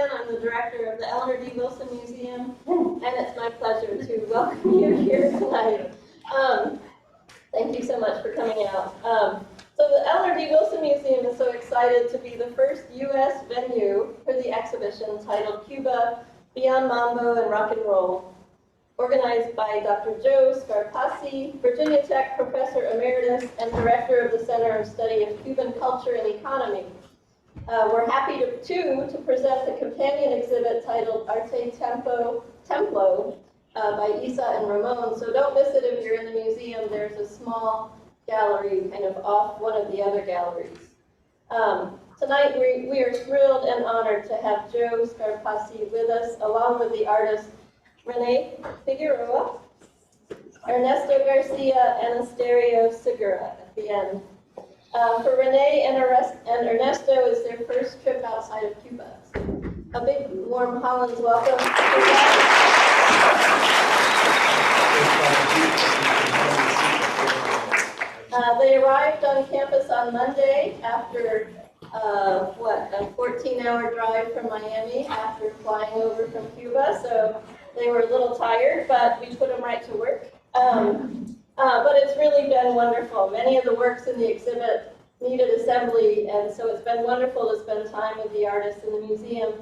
Ryan. I'm the director of the Eleanor D. Wilson Museum, and it's my pleasure to welcome you here tonight. Thank you so much for coming out. So the Eleanor D. Wilson Museum is so excited to be the first U.S. venue for the exhibition titled Cuba, Beyond Mambo and Rock and Roll, organized by Dr. Joe Scarpaci, Virginia Tech Professor Emeritus and Director of the Center of Study of Cuban Culture and Economy. We're happy to present the companion exhibit titled Arte Templo by Isa and Ramon. So don't miss it if you're in the museum. There's a small gallery kind of off one of the other galleries. Tonight we are thrilled and honored to have Joe Scarpaci with us, along with the artist Rene Figueroa, Ernesto Garcia, and Esterio Segura at the end. For Rene and Ernesto, it's their first trip outside of Cuba. So a big, warm Holland's welcome. They arrived on campus on Monday after, a 14-hour drive from Miami after flying over from Cuba. So they were a little tired, but we put them right to work. But it's really been wonderful. Many of the works in the exhibit needed assembly, and so it's been wonderful to spend time with the artists in the museum,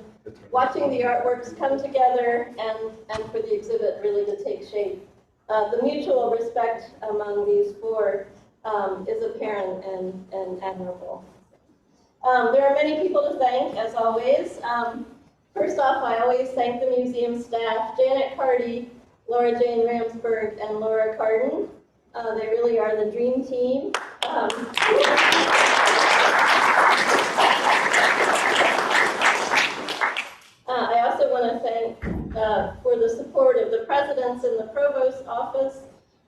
watching the artworks come together and for the exhibit really to take shape. The mutual respect among these four is apparent and admirable. There are many people to thank, as always. First off, I always thank the museum staff, Janet Carty, Laura Jane Ramsberg, and Laura Carden. They really are the dream team. I also want to thank for the support of the presidents in the provost's office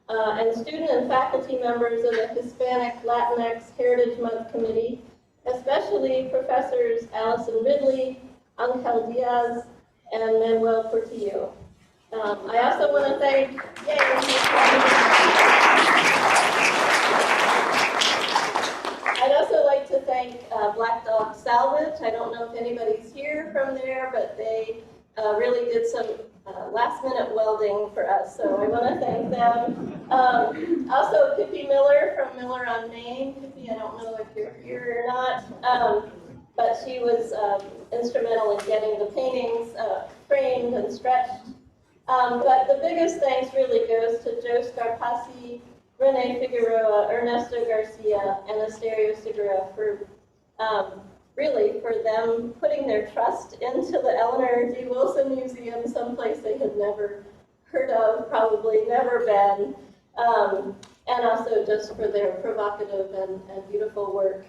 and student and faculty members of the Hispanic Latinx Heritage Month Committee, especially Professors Allison Ridley, Angel Diaz, and Manuel Portillo. I also want to thank, I'd also like to thank Black Dog Salvage. I don't know if anybody's here from there, but they really did some last-minute welding for us, so I want to thank them. Also, Pippi Miller from Miller on Main. Pippi, I don't know if you're here or not, but she was instrumental in getting the paintings framed and stretched. But the biggest thanks really goes to Joe Scarpaci, Rene Figueroa, Ernesto Garcia, and Esterio Segura for really for them putting their trust into the Eleanor D. Wilson Museum, someplace they had never heard of, probably never been, and also just for their provocative and beautiful work.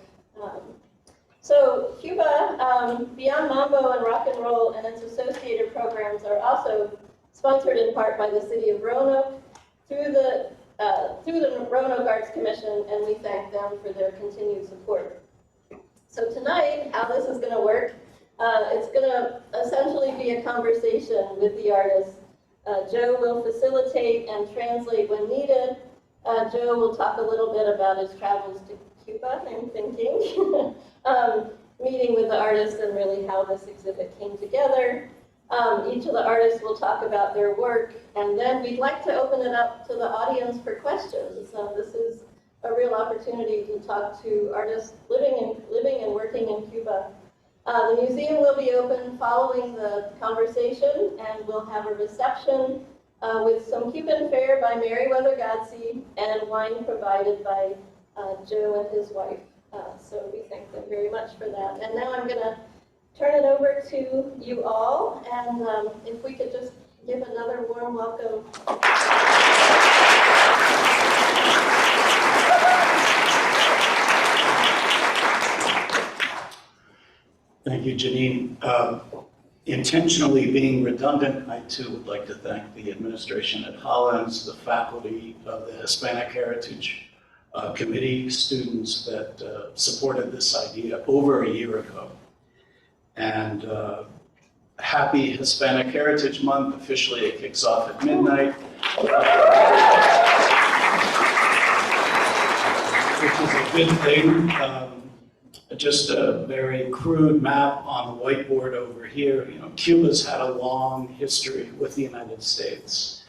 So Cuba, Beyond Mambo and Rock and Roll and its associated programs are also sponsored in part by the City of Roanoke through the Roanoke Arts Commission, and we thank them for their continued support. So tonight, how this is going to work, it's going to essentially be a conversation with the artists. Joe will facilitate and translate when needed. Joe will talk a little bit about his travels to Cuba, I'm thinking, meeting with the artists and really how this exhibit came together. Each of the artists will talk about their work, and then we'd like to open it up to the audience for questions. This is a real opportunity to talk to artists living and working in Cuba. The museum will be open following the conversation, and we'll have a reception with some Cuban fare by Meriwether Godsey and wine provided by Joe and his wife. So we thank them very much for that. And now I'm going to turn it over to you all, and if we could just give another warm welcome. Thank you, Janine. Intentionally being redundant, I too would like to thank the administration at Hollins, the faculty of the Hispanic Heritage Committee, students that supported this idea over a year ago. And happy Hispanic Heritage Month. Officially it kicks off at midnight, which is a good thing. just a very crude map on the whiteboard over here. You know, Cuba's had a long history with the United States.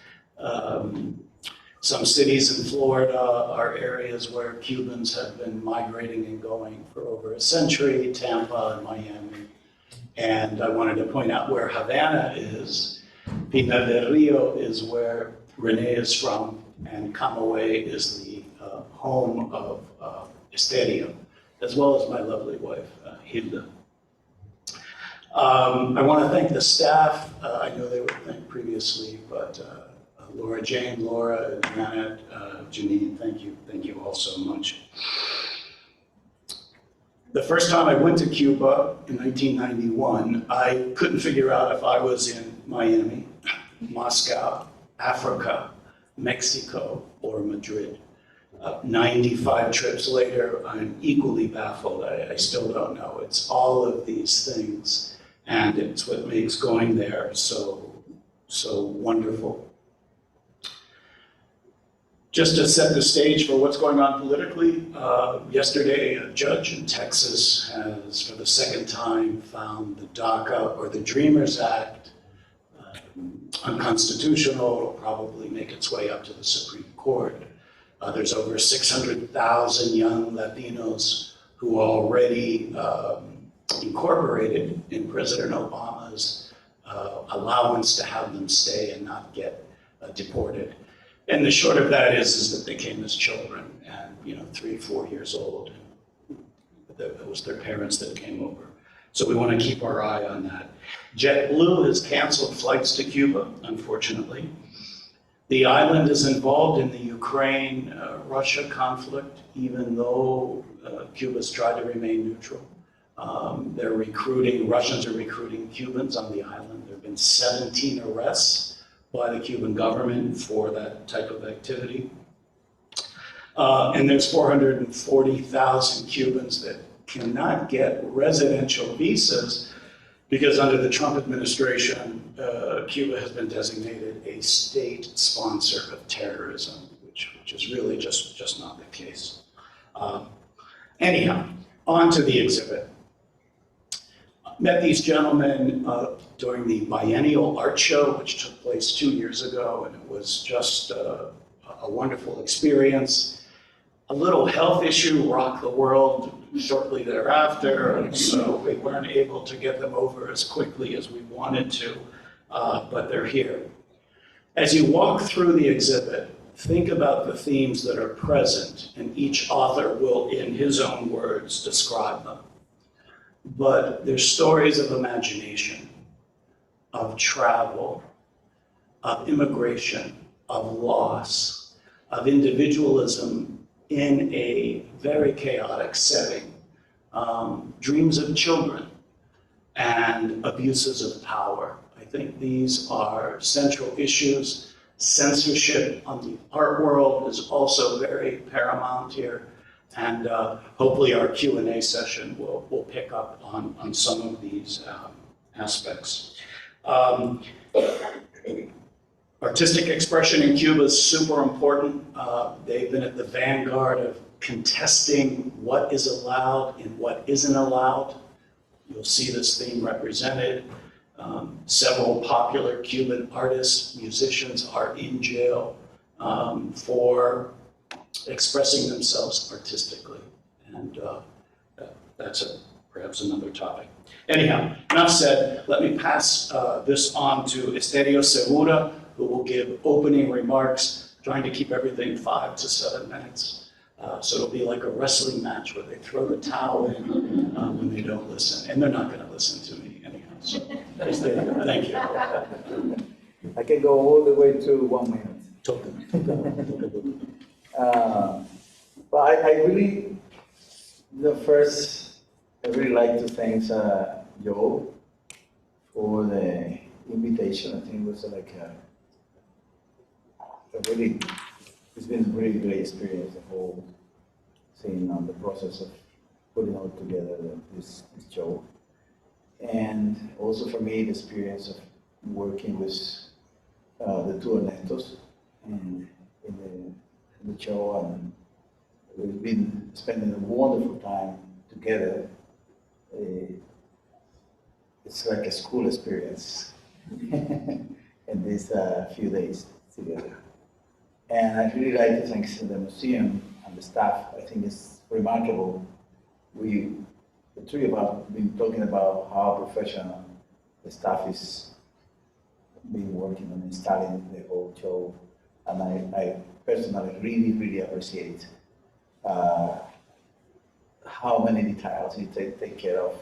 Some cities in Florida are areas where Cubans have been migrating and going for over a century, Tampa and Miami. And I wanted to point out where Havana is. Pinar del Rio is where Rene is from, and Camagüey is the home of Esterio, as well as my lovely wife, Hilda. I want to thank the staff. I know they were thanked previously, but Laura Jane, Laura, Janet, Janine, thank you all so much. The first time I went to Cuba in 1991, I couldn't figure out if I was in Miami, Moscow, Africa, Mexico, or Madrid. 95 trips later, I'm equally baffled. I still don't know. It's all of these things, and it's what makes going there so wonderful. Just to set the stage for what's going on politically, yesterday a judge in Texas has, for the second time, found the DACA, or the Dreamers Act, unconstitutional. It'll probably make its way up to the Supreme Court. There's over 600,000 young Latinos who are already incorporated in President Obama's allowance to have them stay and not get deported. And the short of that is that they came as children, and 3, 4 years old. It was their parents that came over. So we want to keep our eye on that. JetBlue has canceled flights to Cuba, unfortunately. The island is involved in the Ukraine-Russia conflict, even though Cuba's tried to remain neutral. Russians are recruiting Cubans on the island. There have been 17 arrests by the Cuban government for that type of activity. And there's 440,000 Cubans that cannot get residential visas because under the Trump administration, Cuba has been designated a state sponsor of terrorism, which is really just not the case. Anyhow, on to the exhibit. Met these gentlemen during the biennial art show, which took place 2 years ago, and it was just a wonderful experience. A little health issue rocked the world shortly thereafter, and so we weren't able to get them over as quickly as we wanted to, but they're here. As you walk through the exhibit, think about the themes that are present, and each author will, in his own words, describe them. But they're stories of imagination, of travel, of immigration, of loss, of individualism in a very chaotic setting, dreams of children, and abuses of power. I think these are central issues. Censorship on the art world is also very paramount here. And hopefully our Q&A session will pick up on some of these aspects. Artistic expression in Cuba is super important. They've been at the vanguard of contesting what is allowed and what isn't allowed. You'll see this theme represented. Several popular Cuban artists, musicians are in jail for expressing themselves artistically, and that's perhaps another topic. Anyhow, enough said. Let me pass this on to Esterio Segura, who will give opening remarks, trying to keep everything 5 to 7 minutes. So it'll be like a wrestling match where they throw the towel in when they don't listen, and they're not going to listen to me anyhow. So, Esterio, thank you. I can go all the way to 1 minute. But I really, I really like to thank Joe for the invitation. I think it was it's been a really great experience, the whole thing on the process of putting all together this show. And also for me, the experience of working with the two Ernestos and in the show, and we've been spending a wonderful time together, it's like a school experience in these few days together. And I really like to thank the museum and the staff. I think it's remarkable. The three of us have been talking about how professional the staff is been working on installing the whole show. And I personally really appreciate how many details you take care of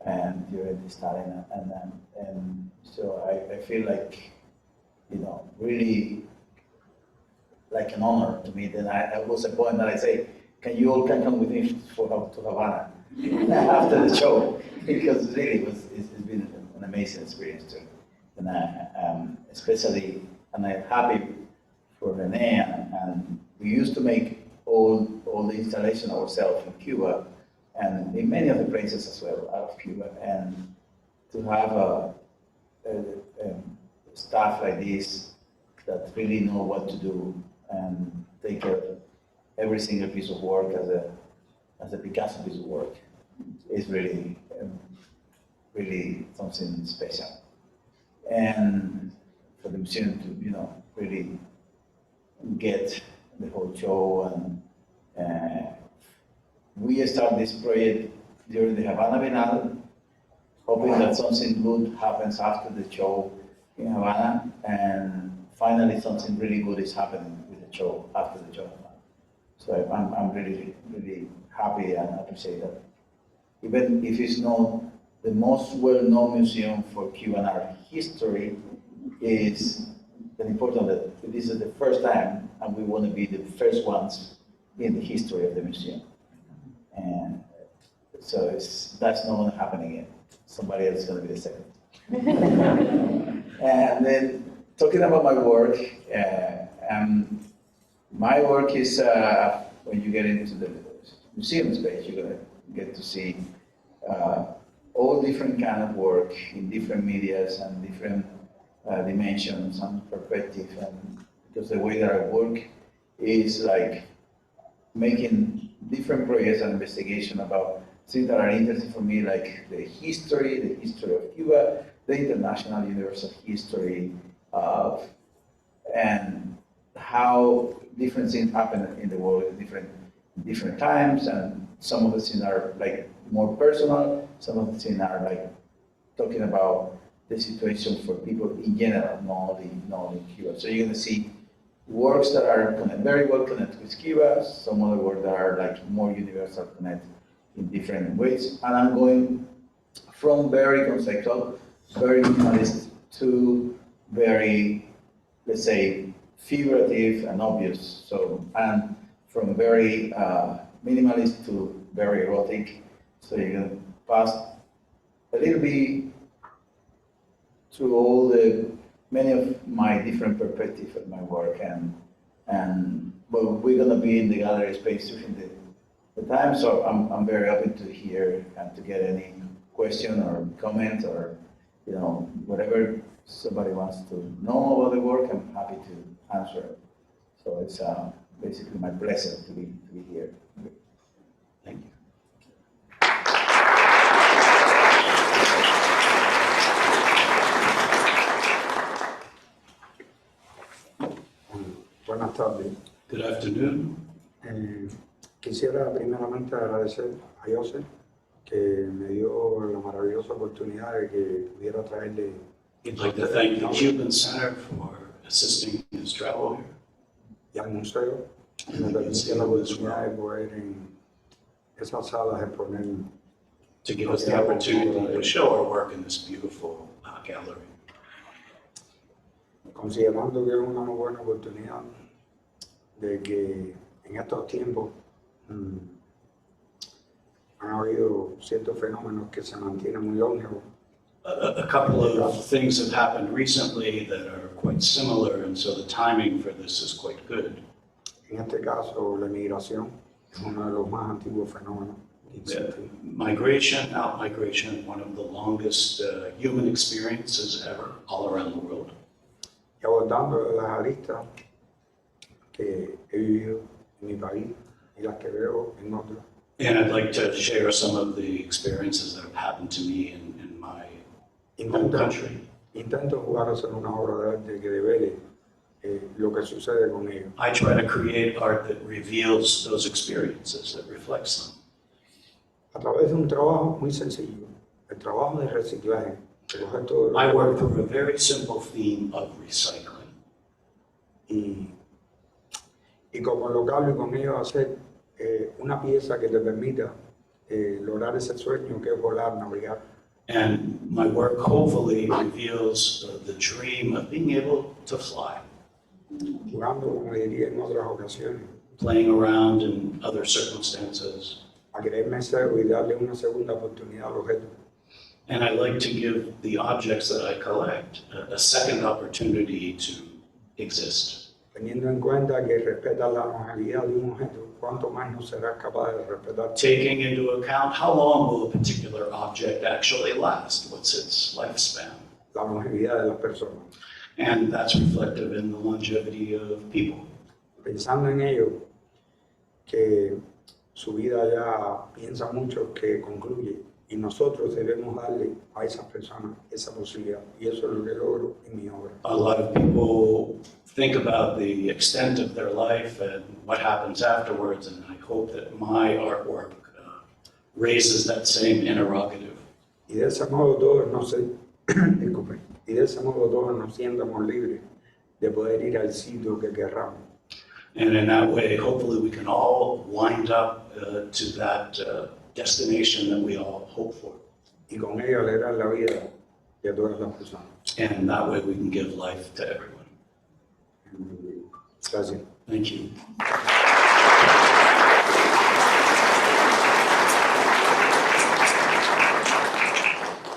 and during the starting. And so I feel like, really like an honor to me. Then I was a point that I say, can you all come with me to Havana after the show? Because really it's been an amazing experience too. And especially, and I'm happy for Rene, and we used to make all the installation ourselves in Cuba, and in many of the places as well out of Cuba, and to have a staff like this that really know what to do and take care of every single piece of work as a Picasso piece of work is really something special. And for the museum to really get the whole show, and we start this project during the Havana Bienal, hoping that something good happens after the show in Havana, and finally something really good is happening with the show after the show. So I'm really happy and appreciate that. Even if it's not the most well-known museum for Cuban art history, is very important that this is the first time, and we want to be the first ones in the history of the museum. And so that's not going to happen again. Somebody else is going to be the second. And then talking about my work, my work is when you get into the museum space, you're going to get to see all different kind of work in different medias and different dimensions and perspective. And because the way that I work is like making different projects and investigation about things that are interesting for me, like the history of Cuba, the international universal history of, and how different things happen in the world in different times, and some of the things are like more personal, some of the things are like talking about the situation for people in general, not only Cuba. So you're going to see works that are very well connected with Cuba, some other works that are like more universal, connected in different ways. And I'm going from very conceptual, very minimalist, to very, let's say, figurative and obvious. So, and from very minimalist to very erotic. So you can pass a little bit through all many of my different perspectives of my work, and well, we're gonna be in the gallery space during the time. So I'm very open to hear and to get any question or comment or whatever somebody wants to know about the work. I'm happy to answer it. So it's basically my pleasure to be here. Thank you. Buenas tardes. Good afternoon. Quisiera primeramente agradecer a José que me dio la maravillosa oportunidad de que pudiera traerle. He'd like to thank the Cuban Center for assisting in his travel here. Y al museo, que me permitió la oportunidad de poder en esas salas exponer. To give us the opportunity to show our work in this beautiful gallery. Considerando que es una muy buena oportunidad de que en estos tiempos han habido ciertos fenómenos que se mantienen muy longevos. A couple of things have happened recently that are quite similar, and so the timing for this is quite good. En este caso, la emigración es uno de los más antiguos fenómenos. Migration, outmigration, one of the longest human experiences ever, all around the world. Y abordando las aristas que he vivido en mi país y las que veo en otros, And I'd like to share some of the experiences that have happened to me in my home country. Intento jugar a hacer una obra de arte que revele lo que sucede con ellos. I try to create art that reveals those experiences, that reflects them. A través de un trabajo muy sencillo, el trabajo de reciclaje. Recoger todo lo I work through a very simple theme of recycling. y colocarlo y con ello hacer una pieza que te permita lograr ese sueño que es volar, navegar. And my work hopefully reveals the dream of being able to fly, Jugando, como diría en otras ocasiones, playing around in other circumstances. a creerme ciego y darle una segunda oportunidad al objeto. And I like to give the objects that I collect a second opportunity to exist. Teniendo en cuenta que respeta la longevidad de un objeto, ¿cuánto más no serás capaz de respetar? Taking into account how long will a particular object actually last, what's its lifespan. La longevidad de las personas. And that's reflective in the longevity of people. Pensando en ello, que su vida ya piensa mucho que concluye y nosotros debemos darle a esas personas esa posibilidad y eso es lo que logro en mi obra. A lot of people think about the extent of their life and what happens afterwards, and I hope that my artwork raises that same interrogative. Y de ese modo todos disculpen, y de ese modo todos nos sientamos libres de poder ir al sitio que querramos. And in that way, hopefully we can all wind up to that destination that we all hope for. Y con ello alegrar la vida de todas las personas. And that way we can give life to everyone. Gracias. Thank you.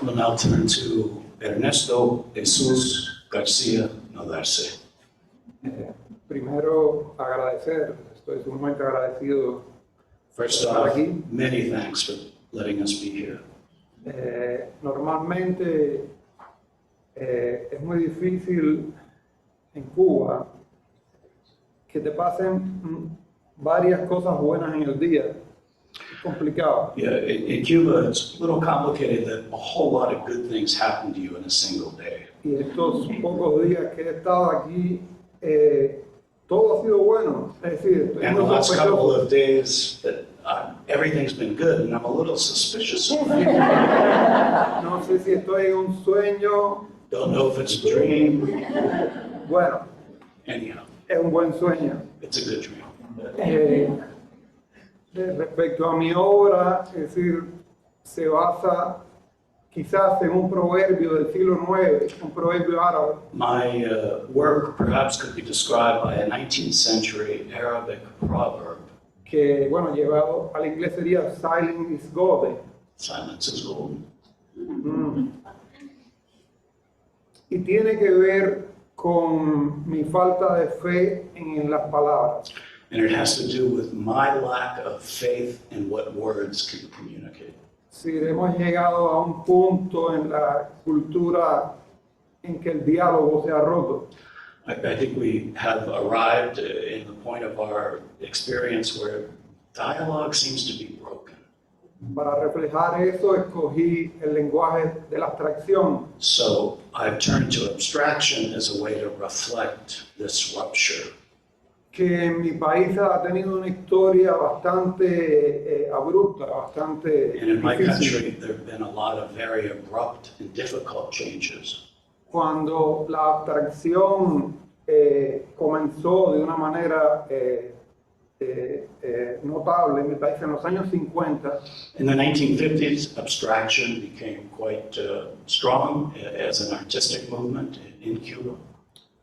We'll now turn to Ernesto Garcia Nodarse. Primero, agradecer, estoy sumamente agradecido. First off, many thanks for letting us be here. Normalmente es muy difícil en Cuba que te pasen varias cosas buenas en el día. Es complicado. Yeah, in Cuba, it's a little complicated that a whole lot of good things happen to you in a single day. Y estos pocos días que he estado aquí, todo ha sido bueno. Es decir, estoy And the muy last couple sospechoso. of days, that everything's been good, and I'm a little suspicious of it. No sé si estoy en un sueño. Don't know if it's a dream. Bueno, Anyhow, es un buen sueño. it's a good dream. Respecto a mi obra, es decir, se basa quizás en un proverbio del siglo IX, un proverbio árabe, My work perhaps could be described by a 19th century Arabic proverb, que, bueno, llevado al inglés sería silence is golden. silence is golden. Y tiene que ver con mi falta de fe en las palabras. And it has to do with my lack of faith in what words can communicate. Si hemos llegado a un punto en la cultura en que el diálogo se ha roto. I think we have arrived in the point of our experience where dialogue seems to be broken. Para reflejar eso, escogí el lenguaje de la abstracción, So I've turned to abstraction as a way to reflect this rupture. que en mi país ha tenido una historia bastante abrupta, bastante And in my difícil. country, there have been a lot of very abrupt and difficult changes. Cuando la abstracción comenzó de una manera notable en mi país en los años 50, In the 1950s, abstraction became quite strong as an artistic movement in Cuba.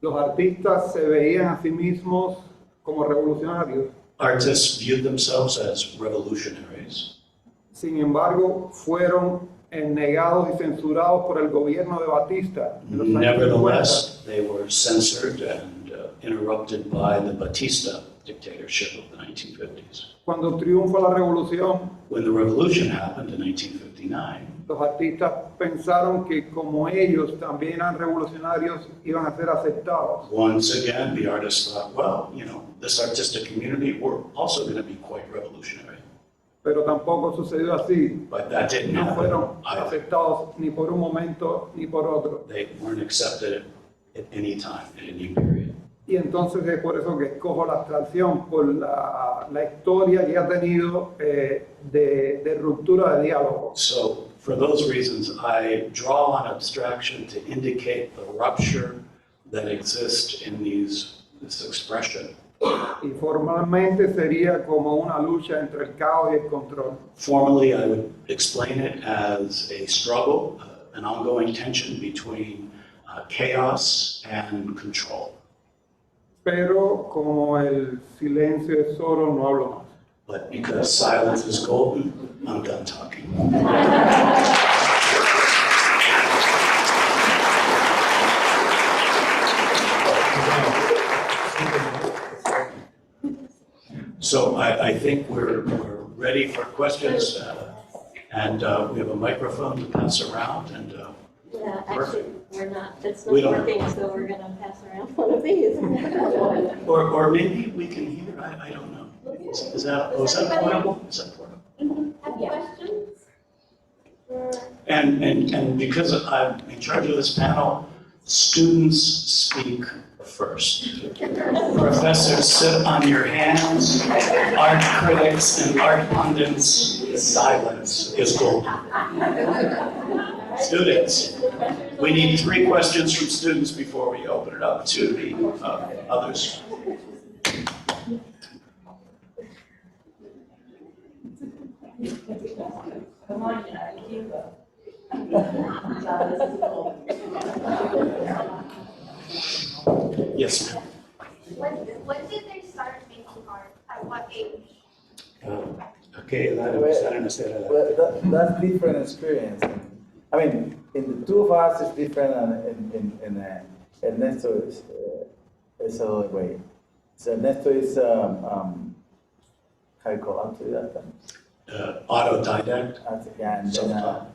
los artistas se veían a sí mismos como revolucionarios. Artists viewed themselves as revolutionaries. Sin embargo, fueron negados y censurados por el gobierno de Batista en los años 50. Nevertheless, they were censored and interrupted by the Batista dictatorship of the 1950s. Cuando triunfa la revolución, When the revolution happened in 1959, los artistas pensaron que como ellos también eran revolucionarios, iban a ser aceptados. once again, the artists thought, well, you know, this artistic community, we're also going to be quite revolutionary. pero tampoco sucedió así. but that didn't No happen fueron either. aceptados ni por un momento ni por otro. They weren't accepted at any time, in any period. Y entonces es por eso que escojo la abstracción, por la historia que ha tenido de ruptura de diálogo. So for those reasons, I draw on abstraction to indicate the rupture that exists in this expression. Y formalmente sería como una lucha entre el caos y el control. Formally, I would explain it as a struggle, an ongoing tension between chaos and control. Pero como el silencio es oro, no hablo más. But because silence is golden, I'm done talking. So I think we're ready for questions, and we have a microphone to pass around, and Yeah, actually, we're not, it's We not don't- working, so we're gonna pass around one of these. or maybe we can hear, I don't know. Is that portable? Is that portable? Have questions? And because I'm in charge of this panel, students speak first. Professors, sit on your hands. Art critics and art pundits, silence is golden. Students, we need 3 questions from students before we open it up to the others. Come on, Cuba. Yes, ma'am. When did they start making art? At what age? ¿A qué edad empezaron a hacer arte? Well, that's different experience. I mean, in the two of us it's different, and in Ernesto is a way. So Ernesto is how you call autodidacta? Autodidact. Yeah, and then Self-taught.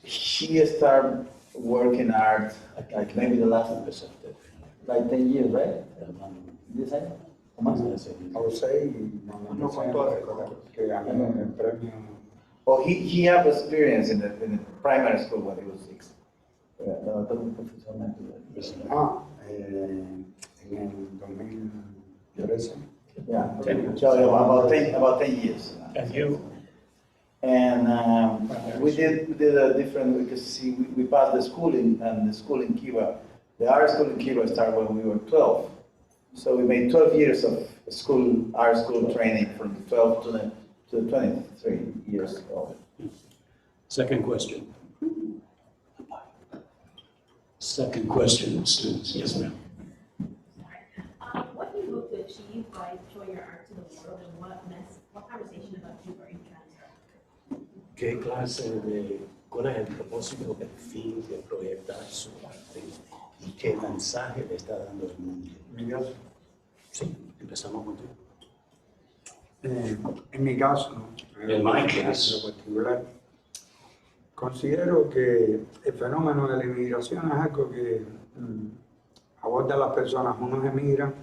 he started working art like maybe the last like 10 years, right? This time? Or más? A los 6, no que ganó el premio. Oh, he had experience in the primary school when he was 6. No, En el 2013. yeah, 10 so about 10 years. And you? And we did a different, because see, we passed the schooling, and the school in Cuba, the art school in Cuba started when we were 12. So we made 12 years of art school training from the 12 to the 23 years old. Second question. Second question, students. Yes, ma'am. What do you hope to achieve by showing your art to the world, and what conversation about Cuba are you trying to start? ¿Qué clase cuál es el propósito, el fin de proyectar su arte y qué mensaje le está dando al mundo? En mi caso, Sí, empezamos contigo. en mi caso, In my en case. lo particular, considero que el fenómeno de la inmigración es algo que aborda a las personas. Unos emigran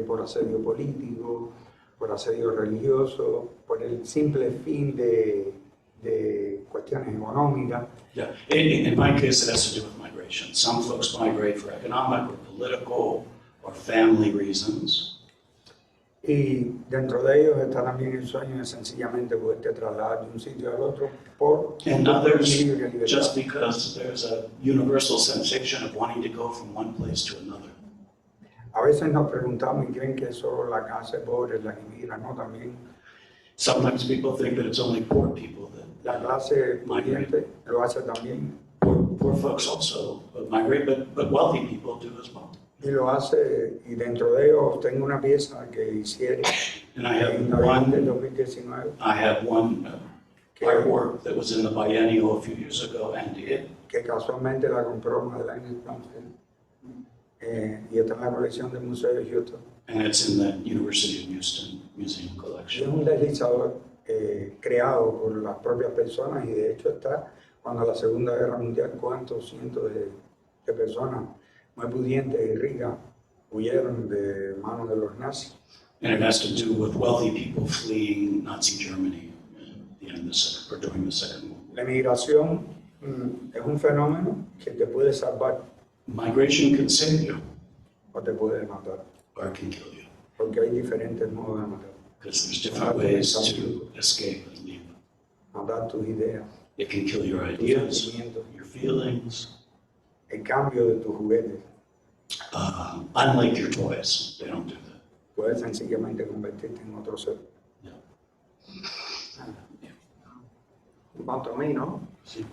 por asedio político, por asedio religioso, por el simple fin de cuestiones económicas. Yeah, in my case, it has to do with migration. Some folks migrate for economic or political or family reasons. Y dentro de ellos está también el sueño de sencillamente poderte trasladar de un sitio al otro por And un others, libre libertad. just because there's a universal sensation of wanting to go from one place to another. A veces nos preguntamos y creen que es solo la clase pobre la que migra, no, también Sometimes people think that it's only poor people la that clase pudiente lo hace también. poor folks also migrate, but wealthy people do as well. Y lo hace, y dentro de ellos tengo una pieza que hiciera And I have en noviembre del one, 2019 I had one artwork that was in the biennial a few years ago, and it que casualmente la compró Madeleine Stanfield y está en la colección del Museo de Houston. and it's in the University of Houston Museum Y es collection. un deslizador creado por las propias personas, y de hecho está cuando la Segunda Guerra Mundial, cuántos cientos de personas muy pudientes y ricas huyeron de manos de los nazis. And it has to do with wealthy people fleeing Nazi Germany or during the Second World War. La emigración es un fenómeno que te puede salvar Migration can save you o te puede matar, or it can kill you, porque hay diferentes modos de matar. because there's different ways to escape and leave. Matar tus ideas, It can kill your tus ideas, sentimientos, your feelings, el cambio de tus juguetes. unlike your toys. They don't do that. Puedes sencillamente convertirte en otro ser. En cuanto a mí, ¿no? Sí.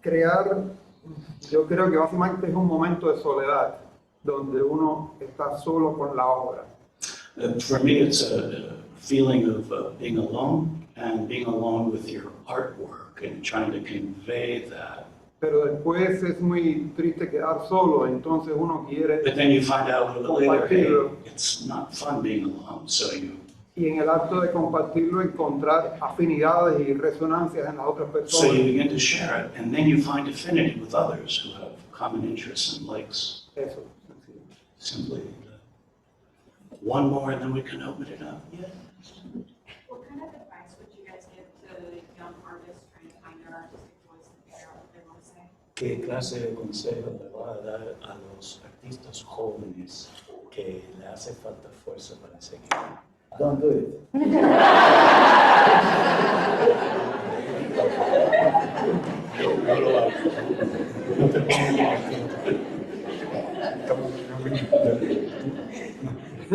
Crear, yo creo que básicamente es un momento de soledad, donde uno está solo con la obra. For me, it's a feeling of being alone and being alone with your artwork and trying to convey that. Pero después es muy triste quedar solo, entonces uno quiere, But then you find out a little later, hey, Compartirlo. it's not fun being alone. So you y en el acto de compartirlo, encontrar afinidades y resonancias en las otras So personas. you begin to share it, and then you find affinity with others who have common interests and likes. Eso. Simply one more, and then we can open it up. Yeah. What kind of advice would you guys give to young artists trying to find their artistic voice and figure out what they want to say? ¿Qué clase de consejo le va a dar a los artistas jóvenes que le hace falta fuerza para seguir? Don't do it. No lo hago. No te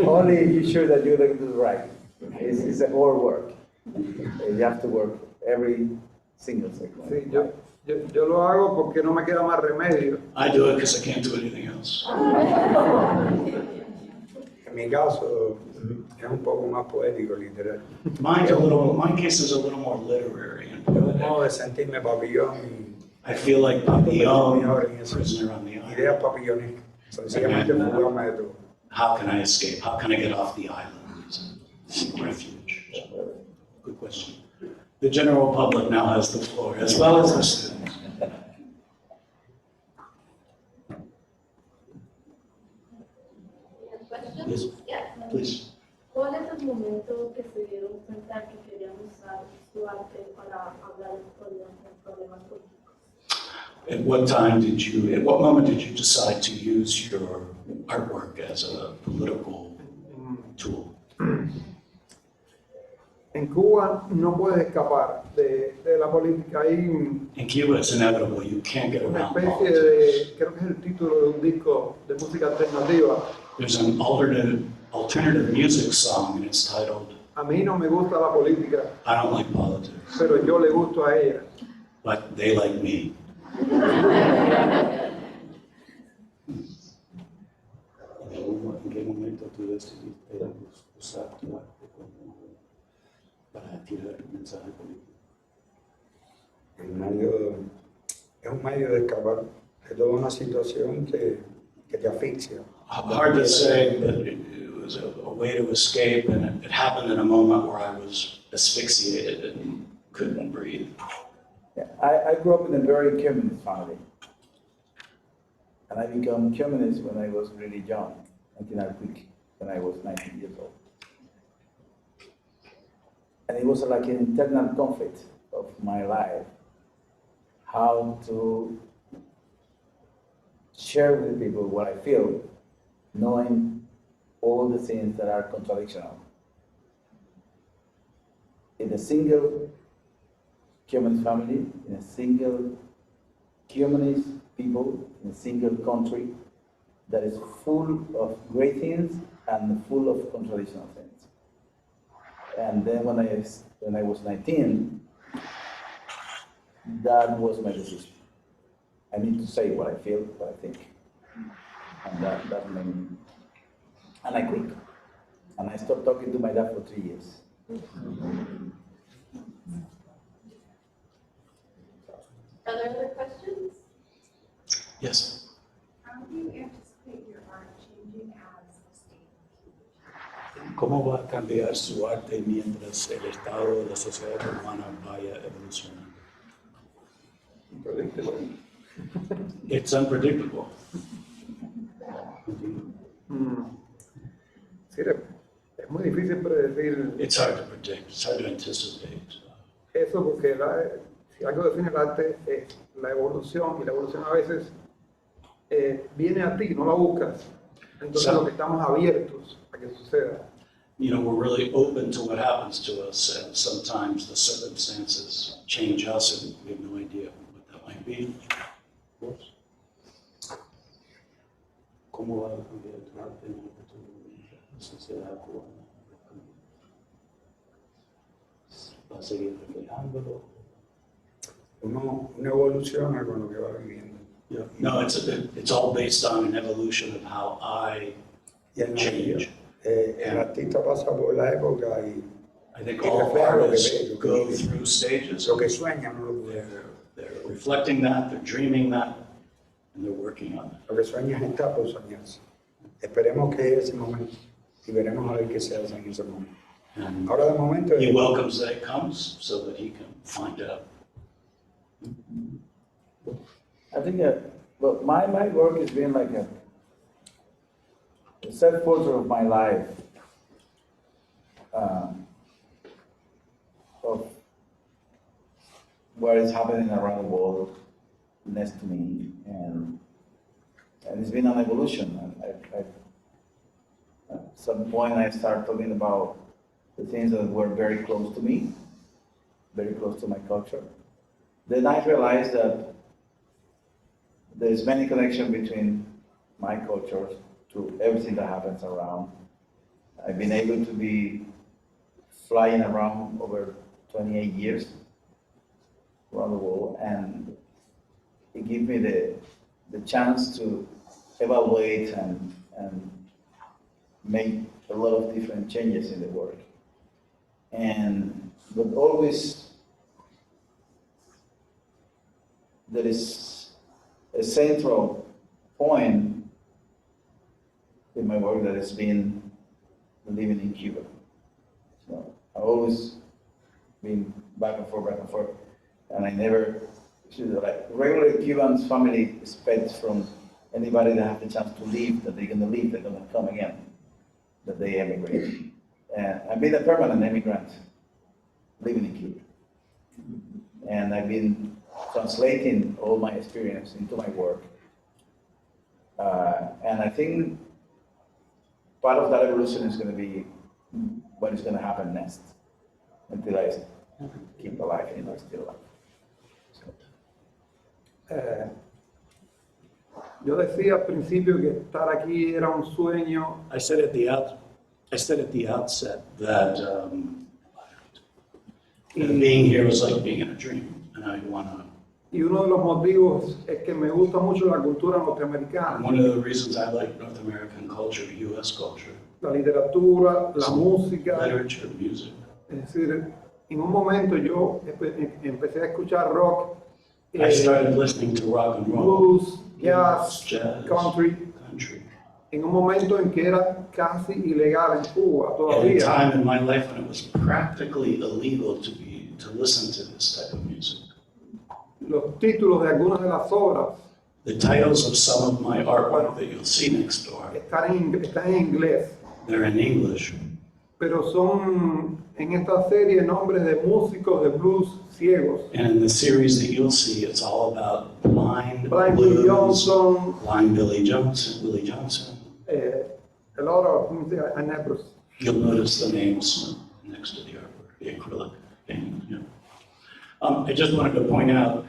Only you sure that you're going to do it right. It's a hard work. You have to work every single second. Sí, yo lo hago porque no me queda más remedio. I do it because I can't do anything else. En mi caso, es un poco más poético, literal. My case is a little more literary and Es un poetic. modo de sentirme papillón y I feel like Papillon, prisoner on the island. ideas papillonescas. Sencillamente fugarme de todo. How can I escape? How can I get off the island? Seek refuge. Good question. The general public now has the floor, as well as the students. Yes, Yes. please. ¿Cuál es el momento que se dieron cuenta que querían usar su arte para hablar de problemas políticos? At what moment did you decide to use your artwork as a political tool? En Cuba no puedes escapar de la política. Hay In Cuba, it's inevitable. You can't get una around especie politics. de, creo que es el título de un disco de música alternativa. There's an alternative music song, and it's titled, A mí no me gusta la política, I Don't Like Politics, pero yo le gusto a ella. but they like me. ¿En qué momento tú decidiste usar tu arte para tirar un mensaje político? Es un medio de escapar de toda una situación que te asfixia. Hard to say, but it was a way to escape, and it happened in a moment where I was asphyxiated and couldn't breathe. Yeah, I grew up in a very communist family. And I became communist when I was really young, until I quit when I was 19 years old. And it was like an internal conflict of my life, how to share with people what I feel, knowing all the things that are contradictional. In a single communist family, in a single communist people, in a single country that is full of great things and full of contradictional things. And then when I was 19, that was my decision. I need to say what I feel, what I think. And that made me, and I quit. And I stopped talking to my dad for 3 years. Are there other questions? Yes. How do you anticipate your art changing as the state? ¿Cómo va a cambiar su arte mientras el estado de la sociedad cubana vaya evolucionando? It's unpredictable. Sí, es muy difícil predecir It's hard to predict, it's hard to anticipate. eso porque si algo define el arte es la evolución y la evolución a veces viene a ti, no la buscas. Entonces lo que estamos abiertos a que suceda. You know, we're really open to what happens to us, and sometimes the circumstances change us, and we have no idea what that might be. ¿Vos? ¿Cómo va a cambiar el arte en la sociedad cubana? ¿Va a seguir reflejándolo? Uno evoluciona con lo que va viviendo. Yeah. No, it's all based on an evolution of how I change. El artista pasa por la época y I think Y all refleja lo que artists ve, lo que go vive. through stages. lo que sueña no lo puede. They're reflecting that, they're dreaming that, and they're working on it. Lo que sueñas está por soñarse. Esperemos que llegue ese momento y veremos a ver qué se hace en ese momento. And Ahora de momento he welcomes that it comes so that he can find out. I think well, my work has been like a set photo of my life, of what is happening around the world next to me, and it's been an evolution. At some point I started talking about the things that were very close to me, very close to my culture. Then I realized that there's many connection between my culture to everything that happens around. I've been able to be flying around over 28 years around the world, and it gives me the chance to evaluate and make a lot of different changes in the work. But always there is a central point in my work that has been living in Cuba. So I've always been back and forth, and I never, like regular Cubans family expects from anybody that has the chance to leave that they're gonna leave, they're gonna come again, that they emigrate. And I've been a permanent immigrant living in Cuba. And I've been translating all my experience into my work. And I think part of that evolution is going to be what is going to happen next until I keep alive and I'm still alive. Yo decía al principio que estar aquí era un sueño. I said at the outset that being here was like being in a dream, and I wanna. Y uno de los motivos es que me gusta mucho la cultura norteamericana. One of the reasons I like North American culture, U.S. culture, La literatura, la música. literature, music. Es decir, en un momento yo empecé a escuchar rock, I started listening to rock and roll, blues, jazz, jazz, country, en un momento en que era casi ilegal en Cuba At a todavía. time in my life when it was practically illegal to listen to this type of music. Los títulos de algunas de las obras The titles of some of my artwork that you'll see next door, están en inglés, they're in English, pero son en esta serie nombres de músicos de blues ciegos. and in the series that you'll see, it's all about blind Blind blues, Willie Johnson, blind Willie Johnson. a lot of anebros. You'll notice the names next to the artwork, the acrylic painting. Yeah. I just wanted to point out,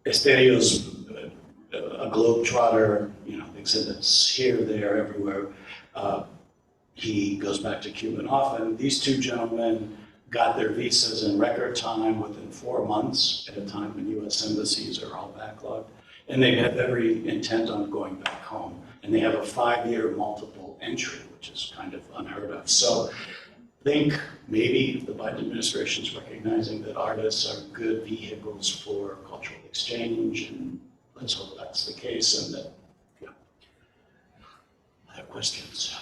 Esterio's a globetrotter, exhibits here, there, everywhere. He goes back to Cuba often. These two gentlemen got their visas in record time within 4 months at a time when U.S. embassies are all backlogged. And they have every intent on going back home. And they have a 5-year multiple entry, which is kind of unheard of. So I think maybe the Biden administration is recognizing that artists are good vehicles for cultural exchange, and let's hope that's the case, and that, yeah. Other questions?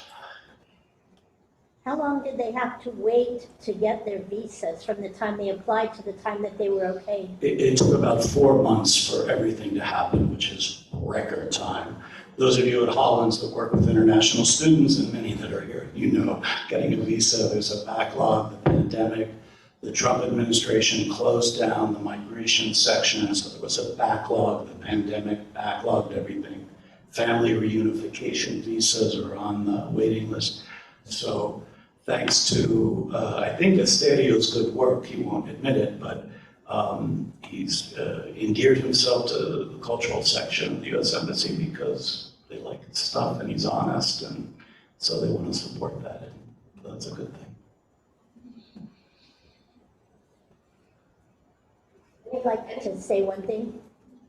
How long did they have to wait to get their visas from the time they applied to the time that they were okay? It took about 4 months for everything to happen, which is record time. Those of you at Hollins that work with international students, and many that are here, you know, getting a visa, there's a backlog, the pandemic, the Trump administration closed down the migration section, so there was a backlog, the pandemic backlogged everything. Family reunification visas are on the waiting list. So thanks to, I think Esterio's good work, he won't admit it, but he's endeared himself to the cultural section of the U.S. Embassy because they like his stuff and he's honest, and so they want to support that, and that's a good thing. I'd like to say one thing.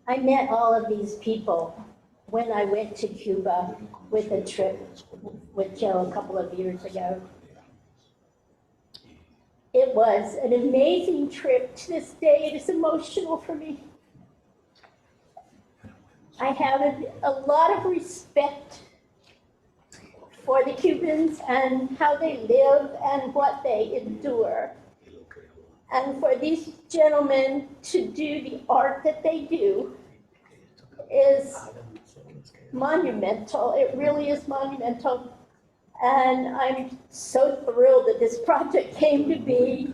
I met all of these people when I went to Cuba with a trip with Joe a couple of years ago. It was an amazing trip. To this day, it is emotional for me. I have a lot of respect for the Cubans and how they live and what they endure. And for these gentlemen to do the art that they do is monumental. It really is monumental. And I'm so thrilled that this project came to be.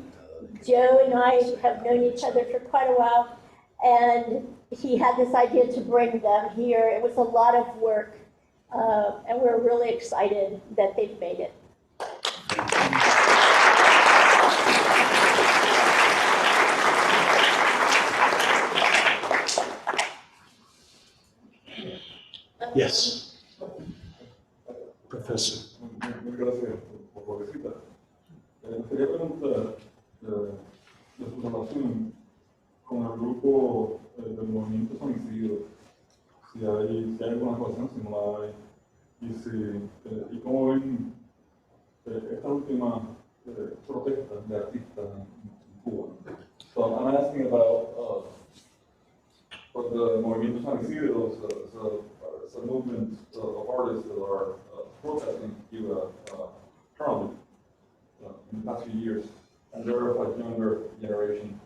Joe and I have known each other for quite a while, and he had this idea to bring them here. It was a lot of work, and we're really excited that they've made it. Yes, Professor. Muy gracias por la visita. Quería preguntar de su relación con el grupo del movimiento San Isidro, si hay alguna relación, si no la hay, y cómo ven esta última protesta de artistas en Cuba. So I'm asking about what the movimiento San Isidro is a movement of artists that are protesting Cuba currently in the past few years, and they're of a younger generation.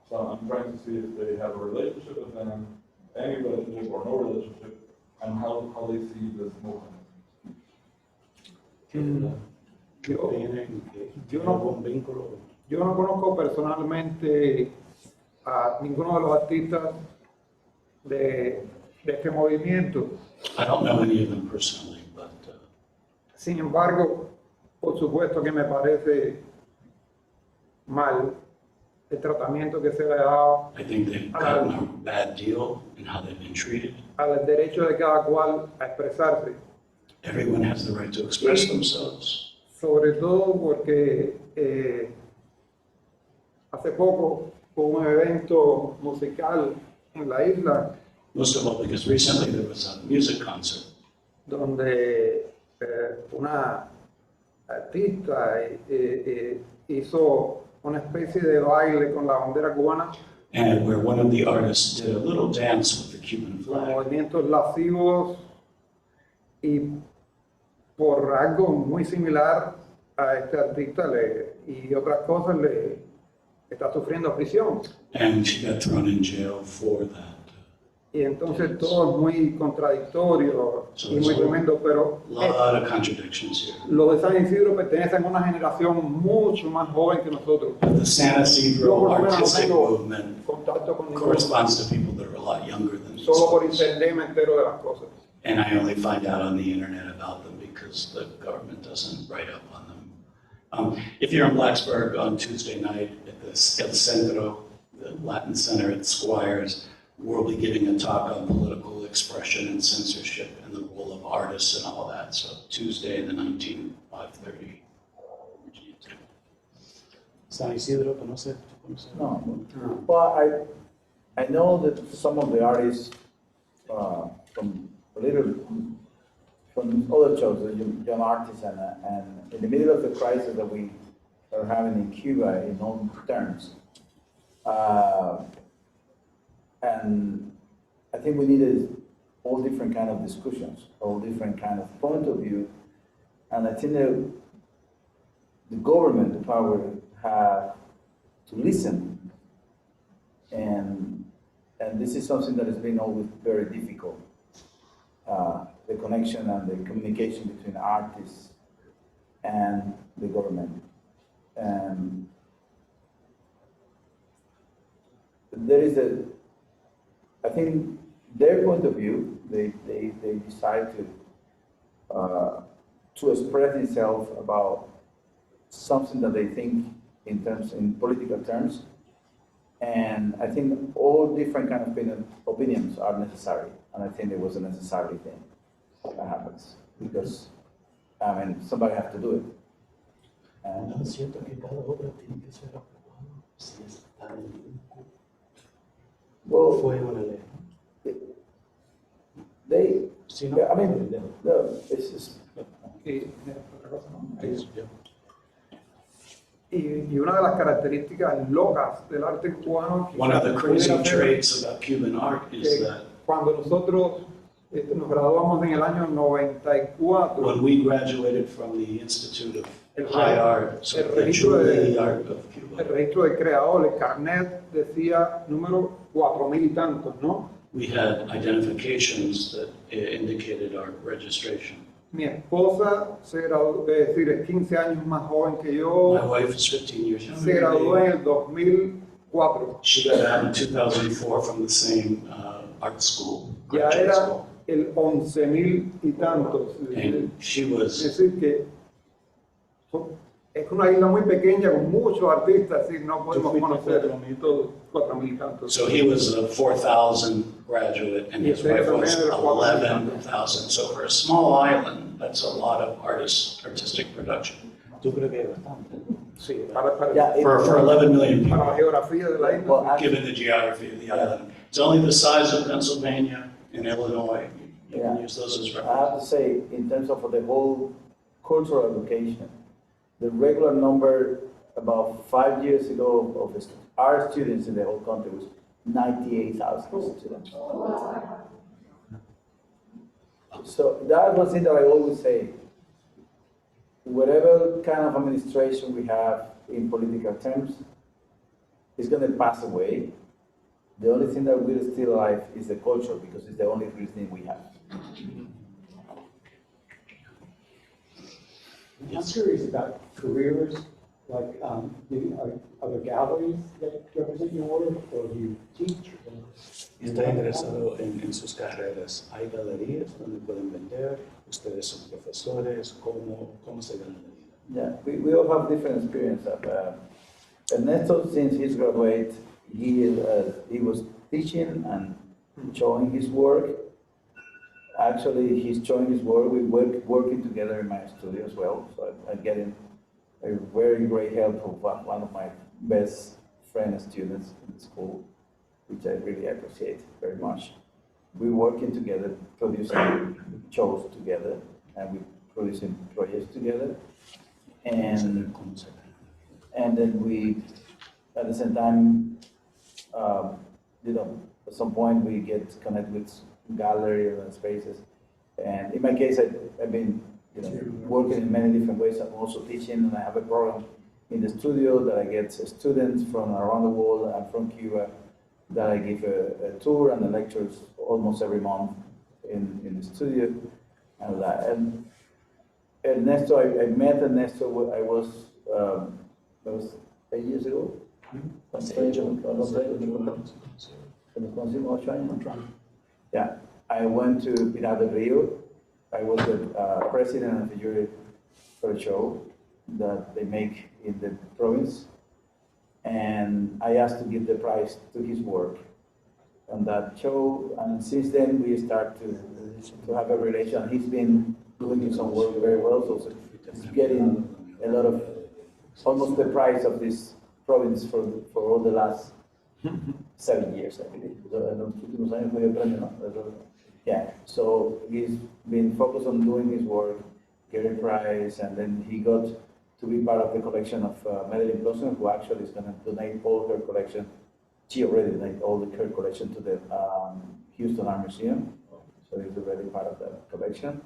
So I'm trying to see if they have a relationship with them, any relationship or no relationship, and how they see this movement. Yo no conozco personalmente a ninguno de los artistas de este movimiento. I don't know any of them personally, but Sin embargo, por supuesto que me parece mal el tratamiento que se le ha dado I think they've gotten a bad deal in how they've been treated. al derecho de cada cual a expresarse. Everyone has the right to express themselves. Sobre todo porque hace poco hubo un evento musical en la isla Most of all, because recently there was a music concert donde una artista hizo una especie de baile con la bandera cubana, and where one of the artists did a little dance with the Cuban con flag. movimientos lascivos, y por algo muy similar a este artista y otras cosas le está sufriendo prisión. And she got thrown in jail for that. Y entonces todo es muy contradictorio y muy tremendo, pero A lot of contradictions here. los de San Isidro pertenecen a una generación mucho más joven que nosotros. But the San Isidro Yo por lo menos artistic tengo movement contacto con ninguno. corresponds to people that are a lot younger than these Solo por folks. internet me entero de las cosas. And I only find out on the internet about them because the government doesn't write up on them. If you're in Blacksburg on Tuesday night at the El Centro, the Latin Center at Squires, we'll be giving a talk on political expression and censorship and the role of artists and all that. So Tuesday, the 19th, 5:30. San Isidro, ¿conoce? No. Well, I know that some of the artists from other shows, the young artists, and in the middle of the crisis that we are having in Cuba in all terms, and I think we needed all different kind of discussions, all different kind of point of view, and I think that the government, the power, have to listen. And this is something that has been always very difficult. The connection and the communication between artists and the government. And there is I think their point of view, they decide to express themselves about something that they think in political terms. And I think all different kind of opinions are necessary. And I think it was a necessary thing that happens because, I mean, somebody has to do it. No, es cierto que cada obra tiene que ser aprobada si está en Cuba. Well, Fue una ley. they, Si no, I mean, no, it's just, Y, otra cosa, ¿no? es yo. Y una de las características locas del arte cubano que One of the crazy pudiera ser traits about Cuban art is that cuando nosotros nos graduamos en el año 94, when we graduated from the Institute of el, High Art, so el the registro Jubilee de, Art of el Cuba, registro de creador, el carnet decía número 4,000 y tantos, ¿no? we had identifications that indicated our registration. Mi esposa se graduó, es decir, es 15 años más joven que My yo, wife is 15 years se graduó younger. en el 2004. She got out in 2004 from the same art school, Ya graduate era school. el 11,000 y tantos. And she Es was, decir, que es una isla muy pequeña con muchos artistas, así no podemos fuiste conocer 4,000. todos 4,000 y tantos. so he was a 4,000 graduate and his wife was 11,000. So for a small island, that's a lot of artistic production. Yo creo que hay bastante. Sí, para, yeah, For 11 million para la people, geografía de la isla. well, given the geography of the island. It's only the size of Pennsylvania and Illinois. You can Yeah. use those as I have reference. to say, in terms of the whole cultural education, the regular number about 5 years ago of our students in the whole country was 98,000 students. So that was thing that I always say. Whatever kind of administration we have in political terms is going to pass away. The only thing that will still alive is the culture because it's the only real thing we have. I'm curious about careers, like, are there galleries that represent your work, or do you teach? Está interesado en sus carreras. Hay galerías donde pueden vender. Ustedes son profesores. ¿Cómo se gana la vida? Yeah, we all have different experience. Ernesto, since he's graduate, he was teaching and showing his work. Actually, he's showing his work. We working together in my studio as well. So I'm getting a very great help from one of my best friend students in the school, which I really appreciate very much. We working together, producing shows together, and we producing projects together. And then we, at the same time, at some point we get connected with gallery and spaces. And in my case, I've been working in many different ways. I'm also teaching, and I have a program in the studio that I get students from around the world and from Cuba that I give a tour and the lectures almost every month in the studio. And Ernesto, I met Ernesto, that was 8 years ago. Yeah, I went to Pinar del Rio. I was the president of the jury for a show that they make in the province. And I asked to give the prize to his work on that show. And since then, we start to have a relation. He's been doing his own work very well, so he's getting a lot of, almost the price of this province for all the last 7 years, I believe. Yeah, so he's been focused on doing his work, getting prize, and then he got to be part of the collection of Madeline Blossom, who actually is going to donate all her collection. She already donated all her collection to the Houston Art Museum, so he's already part of that collection.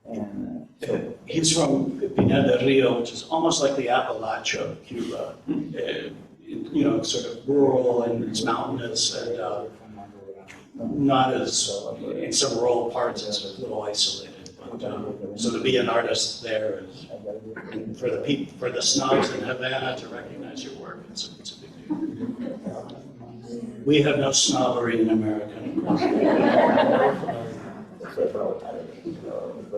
And so, He's from Pinar del Rio, which is almost like the Appalachia of Cuba. You know, sort of rural and it's mountainous and not as, in some rural parts, it's a little isolated. But, so to be an artist there is, and for the snobs in Havana to recognize your work, it's a big deal. We have no snobbery in America.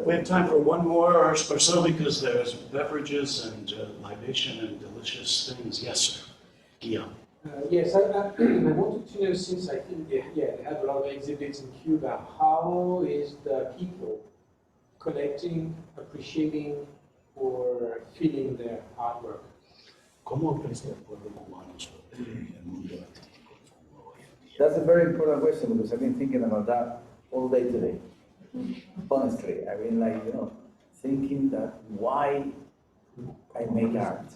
We have time for one more or so because there's beverages and libation and delicious things. Yes, sir. Guillaume. Yes, I wanted to know, since I think they have a lot of exhibits in Cuba, how is the people collecting, appreciating, or feeling their artwork? ¿Cómo aprecia el pueblo cubano sobre el mundo artístico? that's a very important question because I've been thinking about that all day today. Honestly, I've been like, thinking that why I make art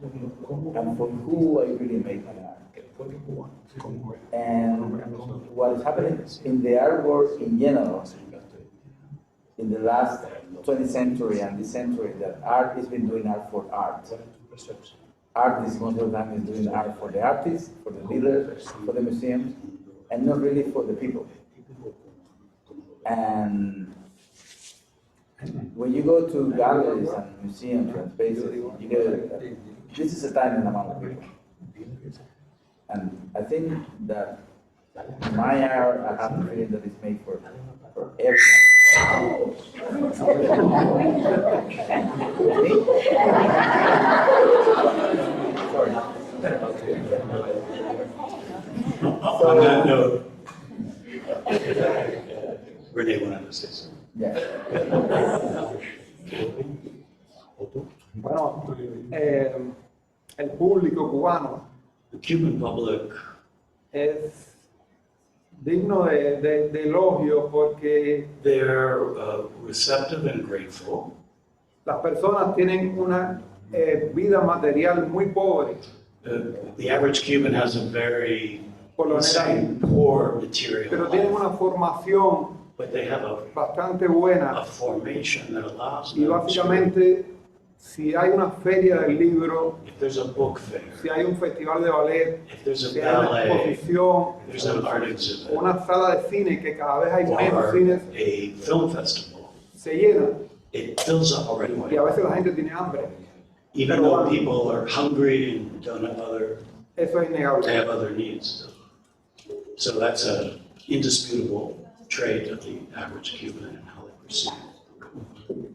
and for who I really make my art. And what is happening in the art world in general, in the last 20th century and this century, that art has been doing art for art. Artists most of the time is doing art for the artists, for the dealers, for the museums, and not really for the people. And when you go to galleries and museums and spaces, you get this is a tiny amount of people. And I think that my art, I have the feeling that it's made for everyone. Sorry. On that note, Renee wanted to say something. Yeah. Bueno, el público cubano The Cuban public es digno de elogio porque they're receptive and grateful. las personas tienen una vida material muy pobre. The average Cuban has a very Por lo insane, poor material Pero tienen life, una formación but they have bastante buena a formation that allows y them to, básicamente si hay una feria del libro, if there's a book fair, si hay un festival de ballet, if there's a si hay una ballet, exposición, if there's an art exhibit, una sala de cine que cada vez hay menos or cines, a film festival, se llena it fills up right y away. a veces la gente tiene hambre. Even though people are hungry and don't have other, Eso es innegable. they have other needs. So that's an indisputable trait of the average Cuban and how they perceive it.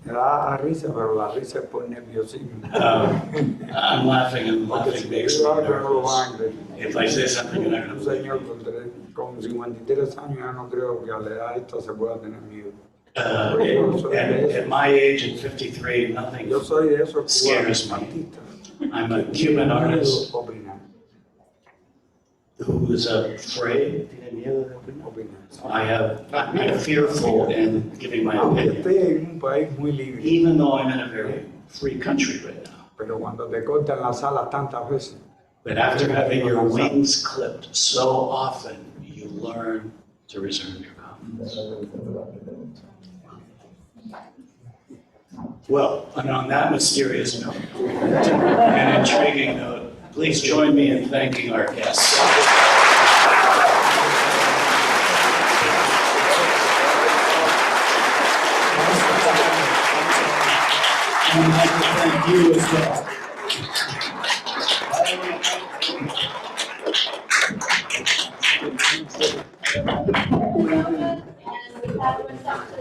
Me da risa, pero la risa es por nerviosismo. I'm laughing and laughing makes me nervous. If I say something, you're not Un going to señor con 53 años, ya no creo que a la edad esta se pueda tener miedo. At my age, at 53, nothing Yo soy de esos scares cubanos me. artistas. I'm a Cuban artist Opinar. who is afraid. Opinar. I'm fearful in giving my Aunque opinion, esté en un país muy libre, even though I'm in a very free country right now. pero cuando te cortan las alas tantas veces, But after having your wings clipped so often, you learn to reserve your confidence. Well, and on that mysterious note, and intriguing note, please join me in thanking our guests. And I'd like to thank you as well. And we have reception